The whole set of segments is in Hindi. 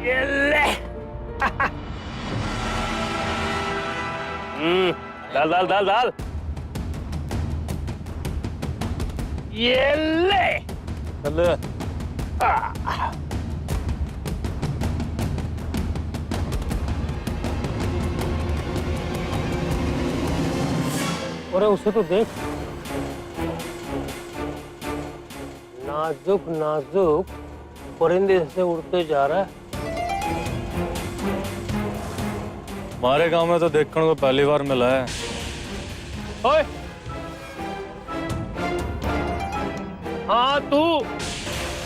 ये ले। डाल डाल डाल डाल। ये ले। चल। अरे उसे तो देख, नाजुक नाजुक परिंदे से उड़ते जा रहा है। हमारे गांव में तो देखने को पहली बार मिला है। ओए, हाँ तू,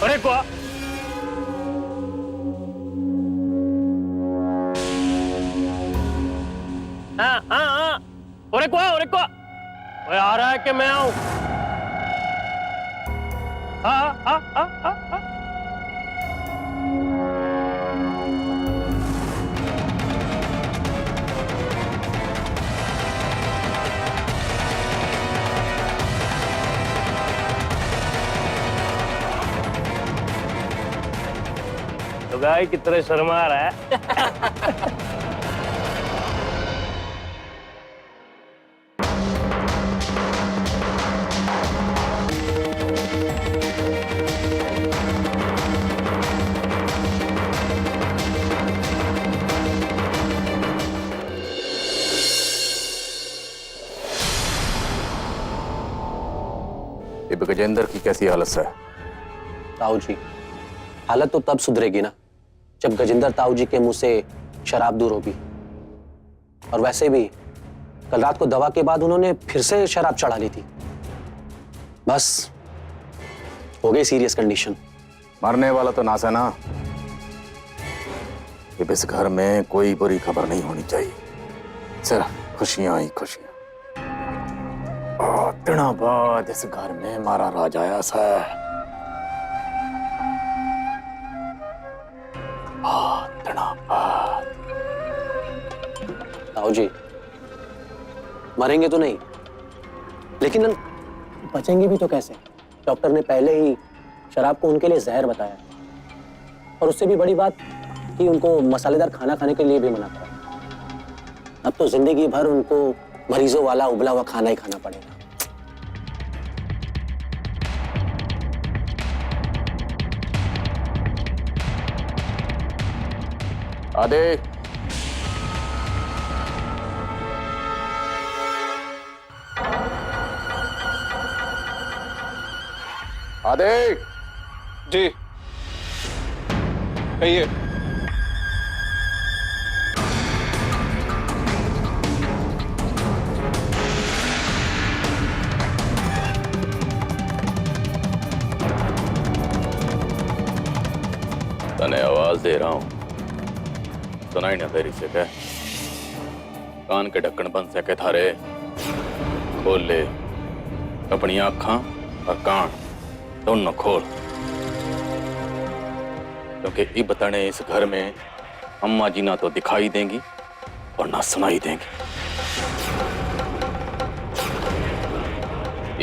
अरे क्या? हाँ हाँ हाँ, अरे क्या? अरे क्या? ओए आ रहा है कि मैं आऊं? हाँ हाँ हाँ हाँ हाँ। तो गाय की तरह शर्मा रहा है। ये गजेंद्र की कैसी हालत है? ताऊ जी, हालत तो तब सुधरेगी ना जब गजेंद्र ताऊ जी के मुंह से शराब दूर होगी। और वैसे भी कल रात को दवा के बाद उन्होंने फिर से शराब चढ़ा ली थी। बस हो गई सीरियस कंडीशन। मरने वाला तो नासा ना। ये इस घर में कोई बुरी खबर नहीं होनी चाहिए, सिर्फ खुशियां ही खुशियां। दिनों बाद इस घर में मारा राज आया सा। दिनों बाद। ताऊ जी मरेंगे तो नहीं, लेकिन बचेंगे भी तो कैसे? डॉक्टर ने पहले ही शराब को उनके लिए जहर बताया, और उससे भी बड़ी बात कि उनको मसालेदार खाना खाने के लिए भी मना करा। अब तो जिंदगी भर उनको मरीजों वाला उबला हुआ खाना ही खाना पड़ेगा। आदे, आदे। जी कहिए। तने आवाज दे रहा हूं, सुनाई ना देरी से कह। कान के ढक्कन बन सके थारे, खोल ले अपनी आंखां और कान दोनों खोल, क्योंकि इब तने इस घर में अम्मा जी ना तो दिखाई देंगी और ना सुनाई देंगी।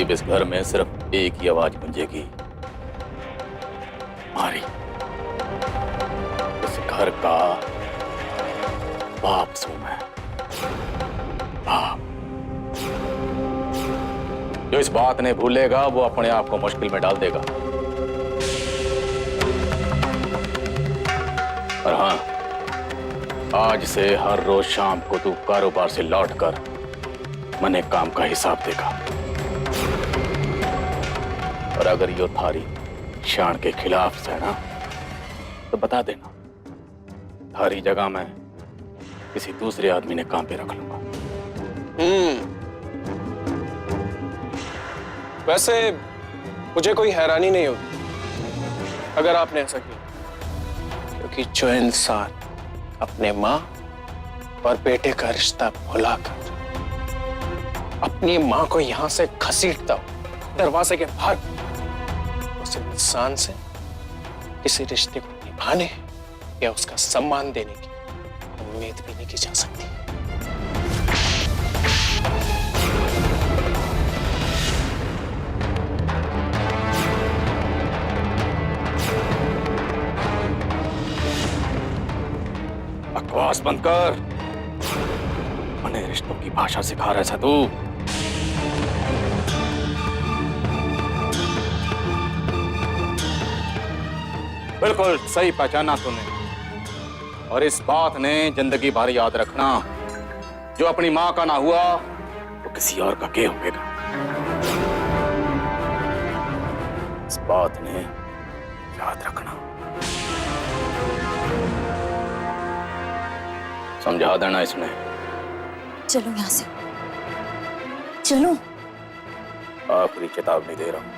इब इस घर में सिर्फ एक ही आवाज गूंजेगी, मारी। इस घर का बाप सू मैं, बाप। जो इस बात ने भूलेगा वो अपने आप को मुश्किल में डाल देगा। और हाँ, आज से हर रोज शाम को तू कारोबार से लौटकर मने काम का हिसाब देगा। और अगर यो थारी शान के खिलाफ है ना, तो बता देना, थारी जगह मैं किसी दूसरे आदमी ने काम पे रख लूंगा। वैसे मुझे कोई हैरानी नहीं होती अगर आपने ऐसा किया, क्योंकि जो इंसान अपने माँ और बेटे का रिश्ता भुलाकर अपनी माँ को यहां से घसीटता हो दरवाजे के बाहर, उस इंसान से किसी रिश्ते को निभाने या उसका सम्मान देने की उम्मीद भी नहीं की जा सकती। बकवास बंद कर। अपने रिश्तों की भाषा सिखा रहा था तू। बिल्कुल सही पहचाना तूने, और इस बात ने जिंदगी भर याद रखना, जो अपनी माँ का ना हुआ वो किसी और का क्या होगा। इस बात ने याद रखना। समझा देना इसमें। चलो यहाँ से, चलो। आखिरी चेतावनी दे रहा हूं,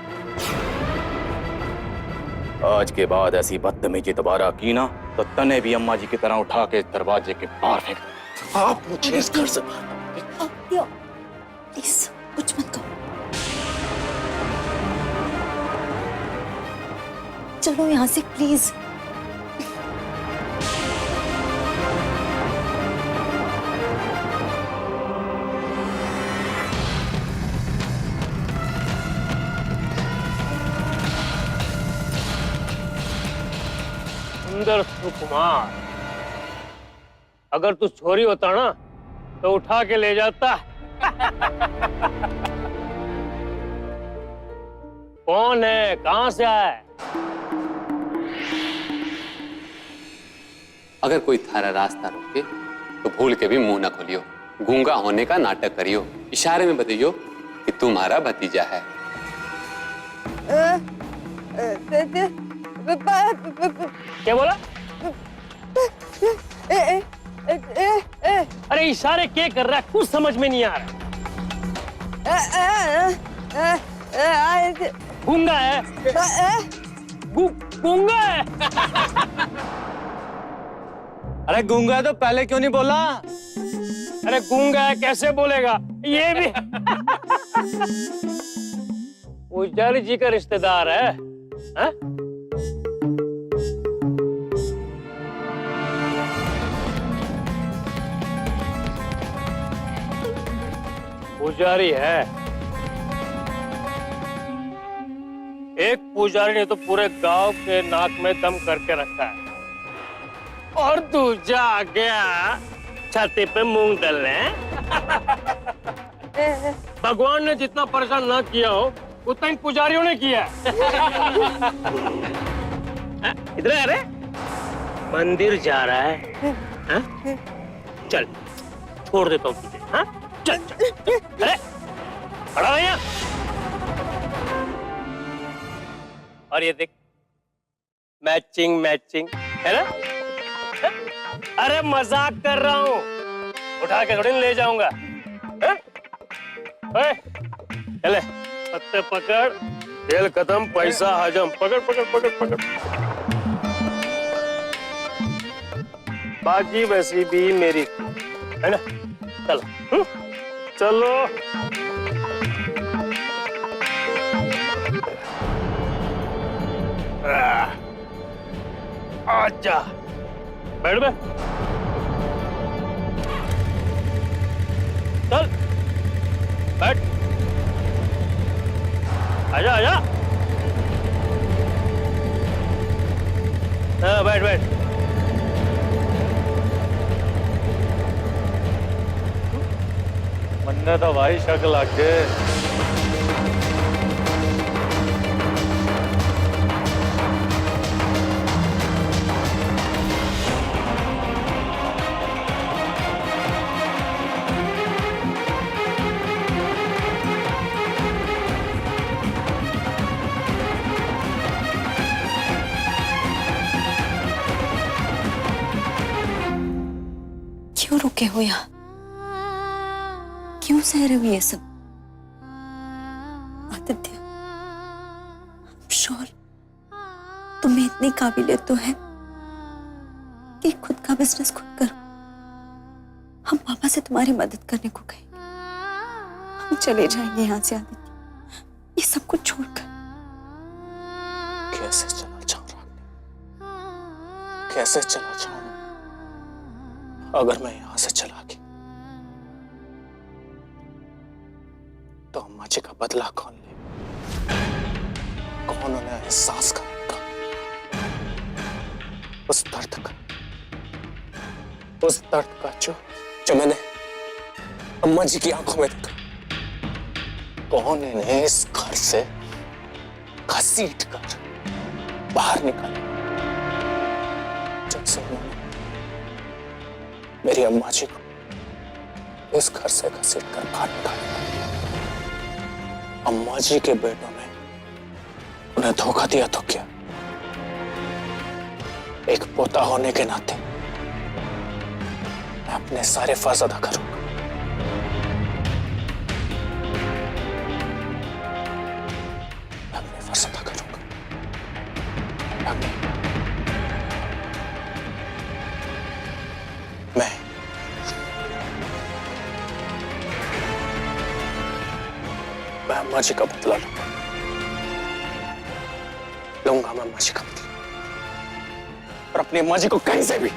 आज के बाद ऐसी बदतमीजी दोबारा की ना तो तने भी अम्मा जी की तरह उठा के दरवाजे के बाहर फेंक दो। आप मुझे इस घर से प्लीज कुछ मत करो। चलो यहाँ से प्लीज। सुंदर सुकुमार, अगर तू छोरी होता ना तो उठा के ले जाता। कौन है, कहां से आया है? अगर कोई थारा रास्ता रोके तो भूल के भी मुंह न खोलियो, गूंगा होने का नाटक करियो, इशारे में बताइयो कि तुम्हारा भतीजा है। क्या बोला? अरे इशारे क्या कर रहा है, कुछ समझ में नहीं आ रहा। गूंगा है, गूंगा है। अरे गूंगा है तो पहले क्यों नहीं बोला? अरे गूंगा है कैसे बोलेगा ये भी? पुजारी जी का रिश्तेदार है, हा? पुजारी है। एक पुजारी ने तो पूरे गांव के नाक में दम करके रखा है, और दूजा आ गया छाती पे मूंग डालने। भगवान ने जितना परेशान ना किया हो उतना इन पुजारियों ने किया। इधर अरे मंदिर जा रहा है, हा? चल छोड़ देता हूँ तुझे, हाँ? चल चल। अरे खड़ा हो यहाँ। और ये देख, मैचिंग मैचिंग है ना? अरे मजाक कर रहा हूँ, उठा के थोड़ी ले जाऊंगा। चले पत्ते पकड़, खेल खत्म, पैसा हजम। पकड़ पकड़ पकड़ पकड़। बाजी वैसी भी मेरी है ना? चलो चलो। आजा, बैठ बे। चल बैठ, आजा आजा। हाँ बैठ बैठ। मन्ने तो भाई शक लग गए। क्यों रुके हो यहाँ? क्यों सह रहे हो ये सब? आदित्य, श्योर तुम्हें इतनी काबिलियत तो है कि खुद का बिजनेस खुद करो। हम पापा से तुम्हारी मदद करने को कहेंगे। हम चले जाएंगे यहाँ से आदित्य, ये सब कुछ छोड़कर। कैसे चला जाऊं रागनी, कैसे चला जाऊं? अगर मैं यहां से चला गया तो अम्मा जी का बदला कौन ले? कौन उन्हें एहसास कराएगा उस दर्द का, उस दर्द का जो मैंने अम्मा जी की आंखों में देखा। कौन इन्हें इस घर से घसीट कर बाहर निकाला, जैसे उन्होंने मेरी अम्मा जी को इस घर से घसीट कर बाहर निकाला। अम्मा जी के बेटों ने उन्हें धोखा दिया तो क्या, एक पोता होने के नाते मैं अपने सारे फर्ज अदा करूंगा। मैं अपने फर्ज अदा करूंगा। मैं अम्मा जी का बदला लूंगा मैं अम्मा जी का बदला, और अपनी अम्मा जी को कहीं से भी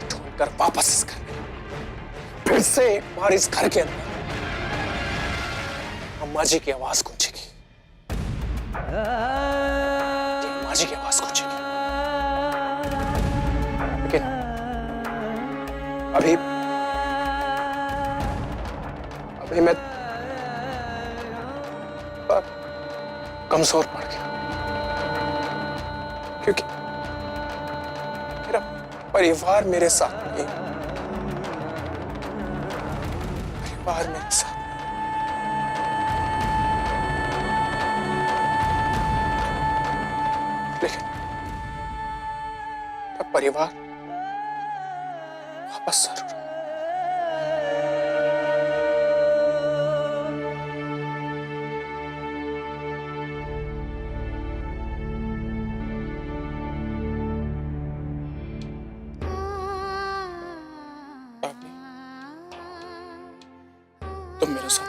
ढूंढकर वापस इस घर में, फिर से एक बार इस घर के अंदर अम्मा जी की आवाज गूंजेगी। अम्मा जी की आवाज गूंजेगी। लेकिन अभी मैं कमजोर पड़ गया, क्योंकि मेरा परिवार मेरे साथ नहीं, परिवार मेरे साथ। लेकिन मेरा परिवार वापस जरूर। तुम मेरे साथ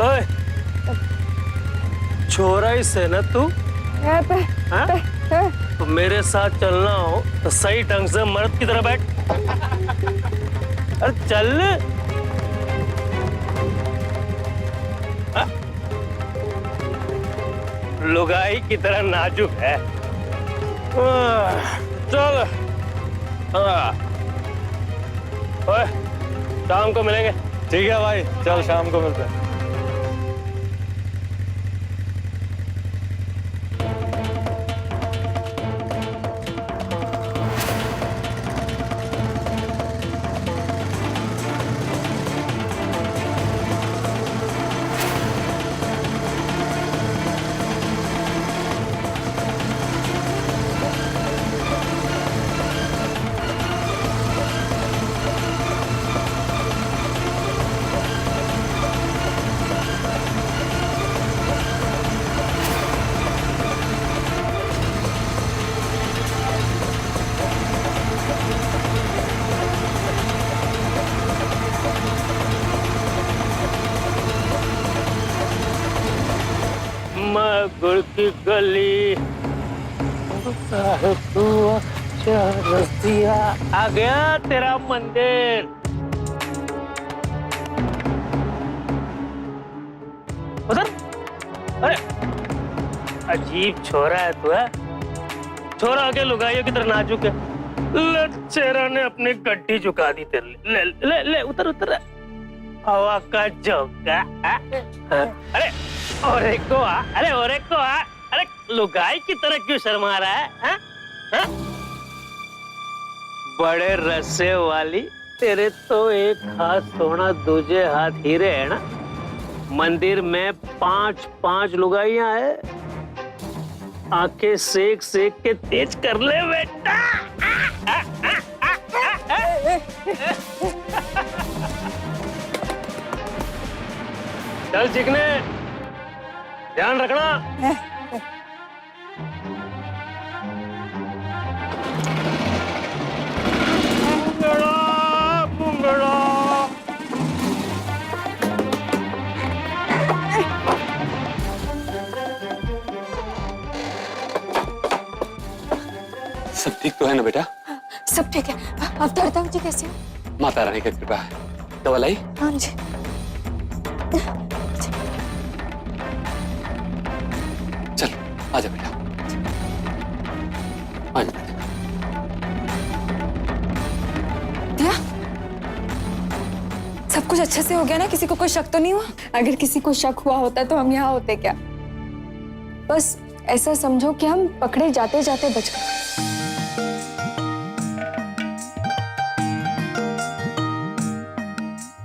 ओए, छोरा ही से ना तू? हाँ? तो मेरे साथ चलना हो तो सही ढंग से मर्द की तरह बैठ। अरे चल। हाँ? लुगाई की तरह नाजुक है। चल। हाँ। ओए, शाम को मिलेंगे। ठीक है भाई, चल शाम को मिलते हैं। गुड़ की गली रस्तिया आ गया तेरा मंदिर। उधर। अरे अजीब छोरा है तू है। छोरा आगे लुगाइयों की तरह नाजुक है। चेहरा ने अपनी गड्डी झुका दी तेरे लिए। ले ले ले उतर उतर। हवा का झोंका। अरे और एक को आ, अरे और एक को आ, अरे लुगाई की तरह क्यों शर्मा रहा है? हा? हा? बड़े रस्से वाली, तेरे तो एक हाथ सोना दूजे हाथ हीरे है ना। मंदिर में 5-5 लुगाइयां है। आंखें सेक सेक के तेज कर ले बेटा। चल चिकने, ध्यान रखना। मुंगड़ा। सब ठीक तो है ना बेटा? सब ठीक है। अब दादा जी कैसे हो? माता रानी की कृपा है। दवा लाई? हाँ जी। चल आजा बेटा, आजा। दिया, सब कुछ अच्छे से हो गया ना? किसी को कोई शक तो नहीं हुआ? अगर किसी को शक हुआ होता तो हम यहाँ होते क्या? बस ऐसा समझो कि हम पकड़े जाते जाते बच गए।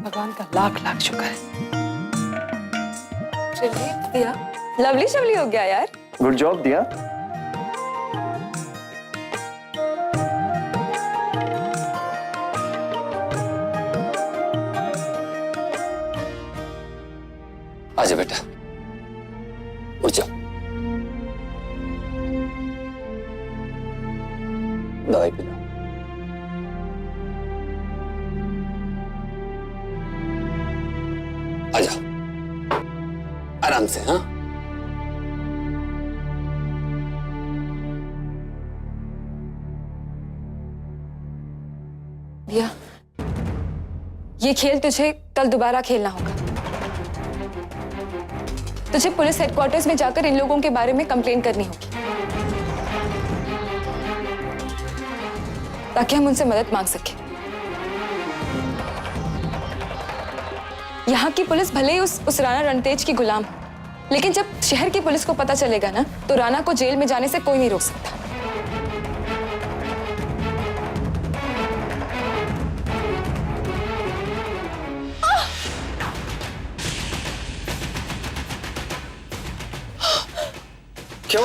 भगवान का लाख लाख शुक्र है। चलिए दिया, लवली शवली हो गया यार। गुड जॉब दिया। आजा बेटा, उठ जाओ। दवाई पिला। आजा, आराम से। हाँ, दिया, ये खेल तुझे कल दोबारा खेलना होगा। तुझे पुलिस हेडक्वार्टर्स में जाकर इन लोगों के बारे में कंप्लेन करनी होगी, ताकि हम उनसे मदद मांग सकें। यहाँ की पुलिस भले ही उस राणा रणतेज की गुलाम हो, लेकिन जब शहर की पुलिस को पता चलेगा ना, तो राणा को जेल में जाने से कोई नहीं रोक सकता। क्यों?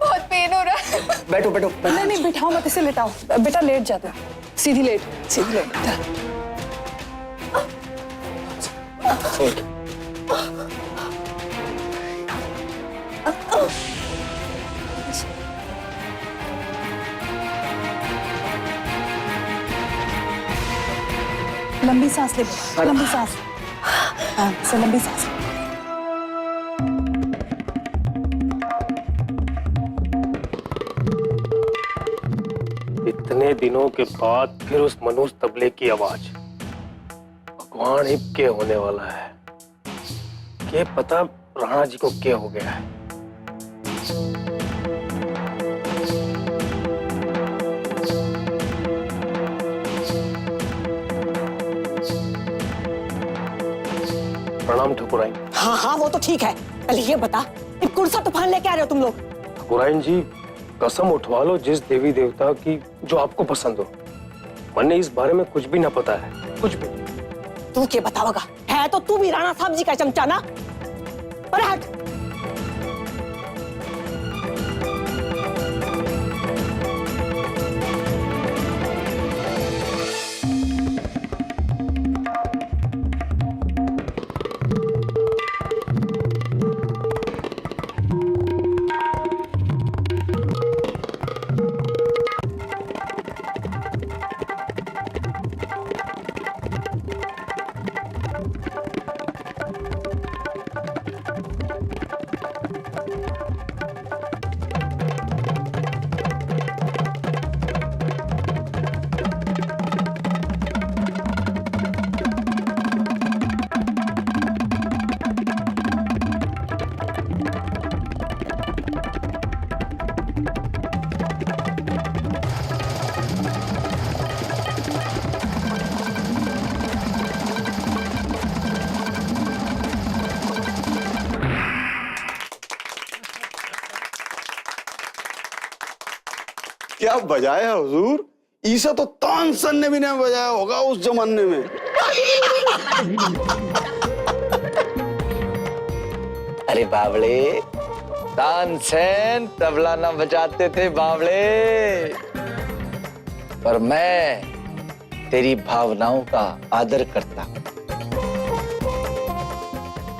बहुत पेन हो रहा है। बैठो बैठो। नहीं नहीं, बिठाओ मत, इसे लेटाओ। बेटा लेट जाता, सीधी लेट, सीधी लेट। लंबी सांस ले बेटा, लंबी सांस। हाँ, से लंबी सांस। इतने दिनों के बाद फिर उस मनोज तबले की आवाज। भगवान हिप के होने वाला है। क्या पता राणा जी को क्या हो गया है। प्रणाम ठकुराइन। हाँ हाँ, वो तो ठीक है। पहले ये बता, एक कौन सा तूफान लेके आ रहे हो तुम लोग? ठकुराइन जी, कसम उठवा लो जिस देवी देवता की जो आपको पसंद हो। मैंने इस बारे में कुछ भी ना पता है, कुछ भी। तू क्या बताओगा? है तो तू भी राणा साहब जी का चमचा ना। पर हट। क्या बजाया हुजूर? ईसा तो तानसेन ने भी नहीं बजाया होगा उस जमाने में। अरे बावड़े, तानसेन तबला ना बजाते थे बावड़े, पर मैं तेरी भावनाओं का आदर करता हूं।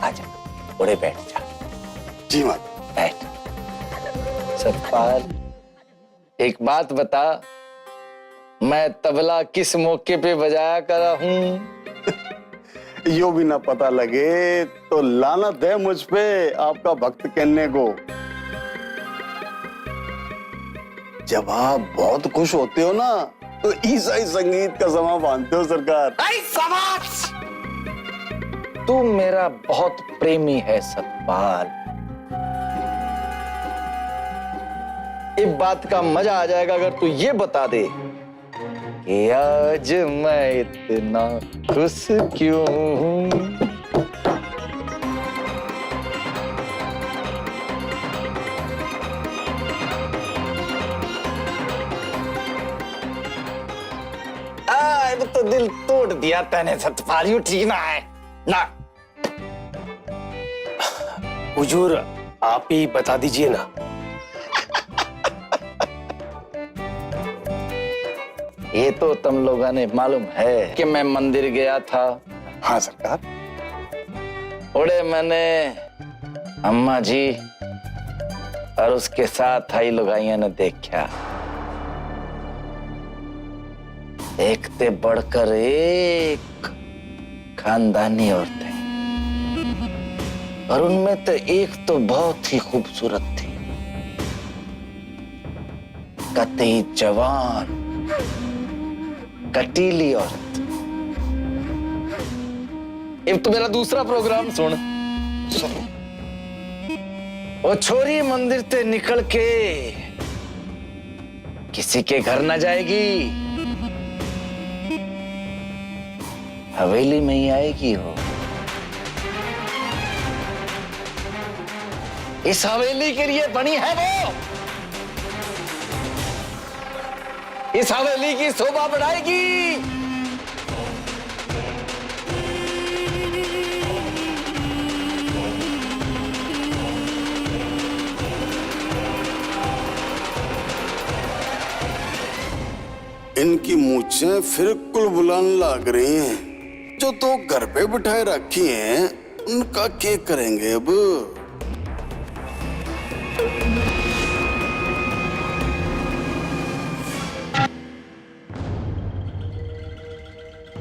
आजा, बड़े बैठ जा। जी माता। बैठ। सतपाल, एक बात बता, मैं तबला किस मौके पे बजाया करा हूं? यो भी ना पता लगे तो लानत है मुझ पे आपका भक्त कहने को। जब आप बहुत खुश होते हो ना तो ईसाई संगीत का समा बांधते हो सरकार। तू मेरा बहुत प्रेमी है सतपाल। इस बात का मजा आ जाएगा अगर तू ये बता दे कि आज मैं इतना खुश क्यों हूं। अब तो दिल तोड़ दिया तैने सतपाल, यूं ठीक ना है ना। हुजूर आप ही बता दीजिए ना। ये तो तुम लोगों ने मालूम है कि मैं मंदिर गया था। हाँ सरकार। उड़े मैंने अम्मा जी और उसके साथ आई लुगाइया ने देखा, एक ते बढ़कर एक खानदानी औरतें, और उनमें तो एक तो बहुत ही खूबसूरत थी, कतई जवान कटीली औरत। अब तो मेरा दूसरा प्रोग्राम सुन। वो छोरी मंदिर से निकल के किसी के घर न जाएगी, हवेली में ही आएगी हो। इस हवेली के लिए बनी है वो, इस हवेली की शोभा बढ़ाएगी। इनकी मूछें फिर कुल बुलाने लग रही हैं। जो तो घर पे बिठाए रखी हैं उनका क्या करेंगे अब।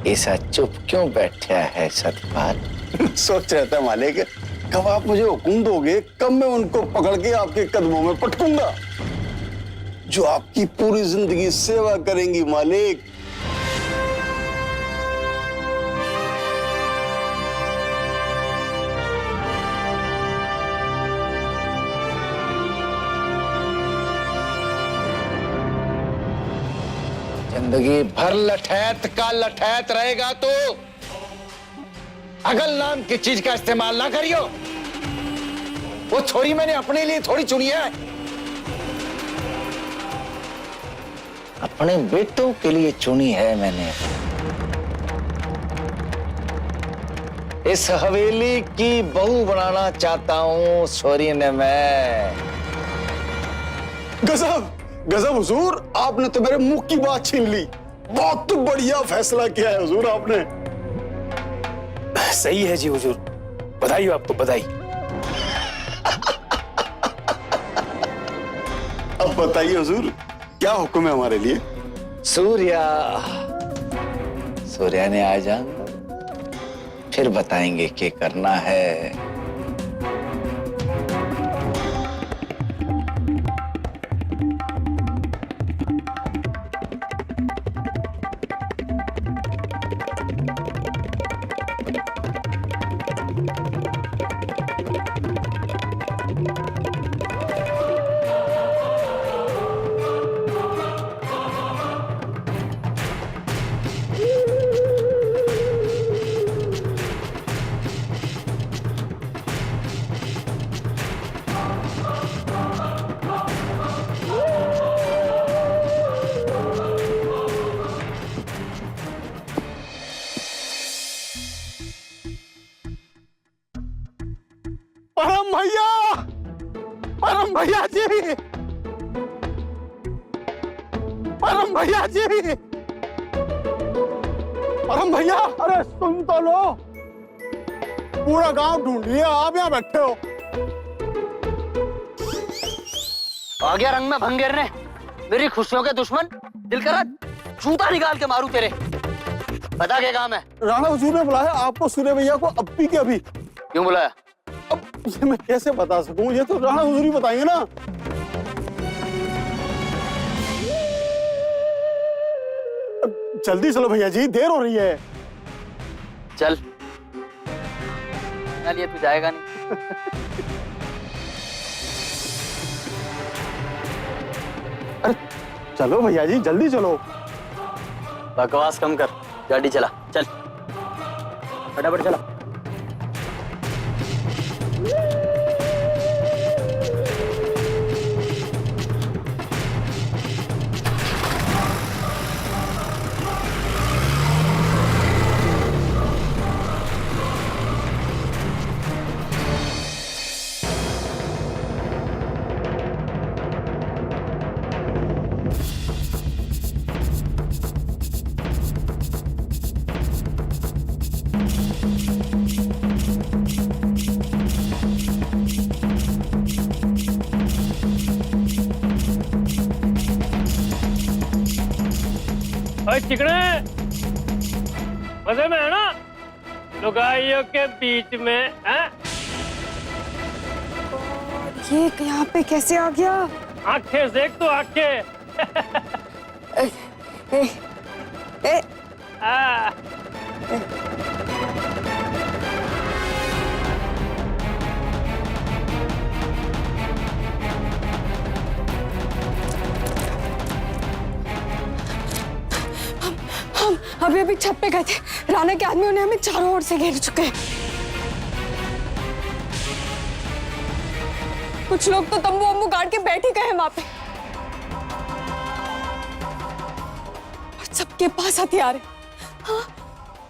ऐसा चुप क्यों बैठा है सतपाल? सोच रहा था मालिक, कब आप मुझे हुक्म दोगे कब मैं उनको पकड़ के आपके कदमों में पटकूंगा, जो आपकी पूरी जिंदगी सेवा करेंगी मालिक। जिंदगी भर लठैत का लठैत रहेगा तो अगल नाम की चीज का इस्तेमाल ना करियो। वो छोरी मैंने अपने लिए थोड़ी चुनी है, अपने बेटों के लिए चुनी है मैंने। इस हवेली की बहू बनाना चाहता हूं छोरी ने मैं। गजब गजब हुजूर, आपने तो मेरे मुंह की बात छीन ली। बहुत बढ़िया फैसला किया है हुजूर आपने। सही है जी हुजूर, बधाई हो आपको, बधाई। अब बताइए हुजूर क्या हुक्म है हमारे लिए। सूर्या ने आ जाना, फिर बताएंगे क्या करना है। परम भैया जी, परम भैया जी, परम भैया, अरे सुन तो लो, पूरा गांव ढूंढ लिया, आप यहाँ बैठे हो। आ गया रंग में भंग गिरने, मेरी खुशियों के दुश्मन। दिल करा जूता निकाल के मारूं तेरे। बता क्या काम है? राणा हुजूर ने बुलाया आपको, सूर्य भैया को अभी के अभी। क्यों बुलाया? अब ये मैं कैसे बता सकूं, ये तो राणा हुजूर ही बताएंगे ना। जल्दी चलो भैया जी, देर हो रही है। चल लिए तू जाएगा नहीं। अरे चलो भैया जी, जल्दी चलो। बकवास कम कर, गाड़ी चला, चल फटाफट चला। ओए चिकने, मजे में है ना लुगाइयों के बीच में? हैं? ये यहाँ पे कैसे आ गया? आंखें देख तो आंखें। ए, ए, आ, हम अभी अभी छत पे गए थे। राणा के आदमियों ने हमें चारों ओर से घेर चुके हैं। कुछ लोग तो तंबू वंबू गाड़ के बैठ ही गए हैं वहां पे। और सबके पास हथियार है। हाँ?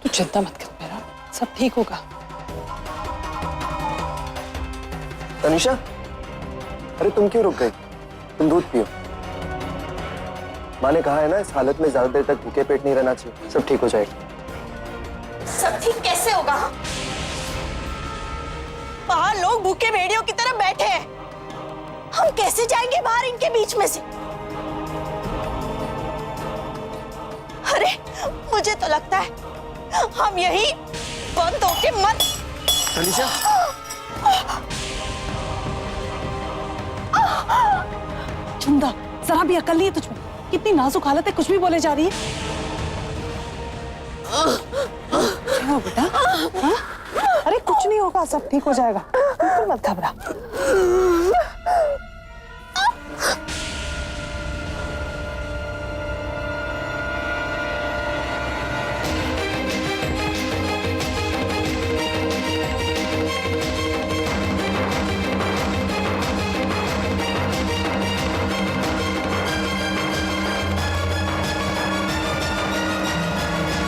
तू चिंता मत कर मेरा, सब ठीक होगा। तनिषा, अरे तुम क्यों रुक गई? तुम दूध पियो। माँ ने कहा है ना, इस हालत में ज्यादा देर तक भूखे पेट नहीं रहना चाहिए, सब ठीक हो जाएगा। सब ठीक कैसे होगा? बाहर लोग भूखे भेड़ियों की तरह बैठे हैं। हम कैसे जाएंगे बाहर इनके बीच में से? अरे मुझे तो लगता है हम यही बंद होके मत। तनिषा, चुंदा, जरा भी अकल नहीं है तुझमें? कितनी नाजुक हालत है, कुछ भी बोले जा रही है। क्या हो बेटा? हाँ? अरे कुछ नहीं होगा, सब ठीक हो जाएगा, बिल्कुल मत घबरा।